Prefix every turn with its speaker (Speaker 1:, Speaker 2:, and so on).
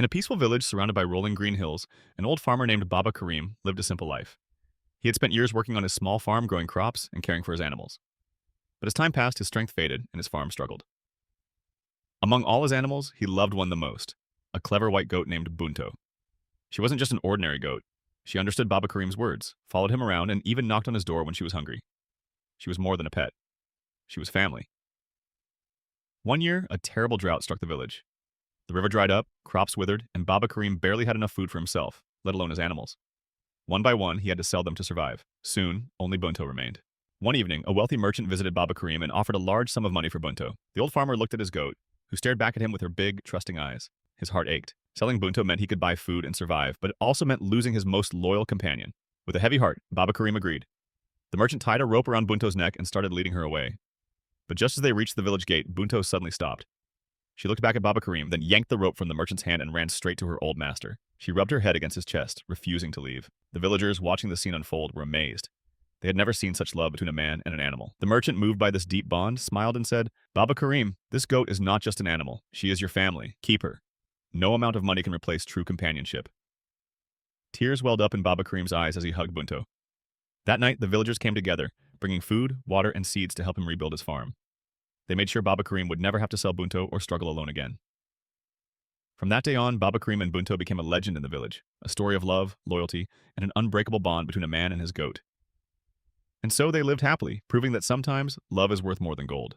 Speaker 1: In a peaceful village surrounded by rolling green hills, an old farmer named Baba Kareem lived a simple life. He had spent years working on his small farm growing crops and caring for his animals. But as time passed, his strength faded and his farm struggled. Among all his animals, he loved one the most, a clever white goat named Bunto. She wasn't just an ordinary goat. She understood Baba Kareem's words, followed him around, and even knocked on his door when she was hungry. She was more than a pet. She was family. One year, a terrible drought struck the village. The river dried up, crops withered, and Baba Kareem barely had enough food for himself, let alone his animals. One by one, he had to sell them to survive. Soon, only Bunto remained. One evening, a wealthy merchant visited Baba Kareem and offered a large sum of money for Bunto. The old farmer looked at his goat, who stared back at him with her big, trusting eyes. His heart ached. Selling Bunto meant he could buy food and survive, but it also meant losing his most loyal companion. With a heavy heart, Baba Kareem agreed. The merchant tied a rope around Bunto's neck and started leading her away. But just as they reached the village gate, Bunto suddenly stopped. She looked back at Baba Kareem, then yanked the rope from the merchant's hand and ran straight to her old master. She rubbed her head against his chest, refusing to leave. The villagers, watching the scene unfold, were amazed. They had never seen such love between a man and an animal. The merchant, moved by this deep bond, smiled and said, "Baba Kareem, this goat is not just an animal. She is your family. Keep her. No amount of money can replace true companionship." Tears welled up in Baba Kareem's eyes as he hugged Bunto. That night, the villagers came together, bringing food, water, and seeds to help him rebuild his farm. They made sure Baba Kareem would never have to sell Bunto or struggle alone again. From that day on, Baba Kareem and Bunto became a legend in the village, a story of love, loyalty, and an unbreakable bond between a man and his goat. And so they lived happily, proving that sometimes love is worth more than gold.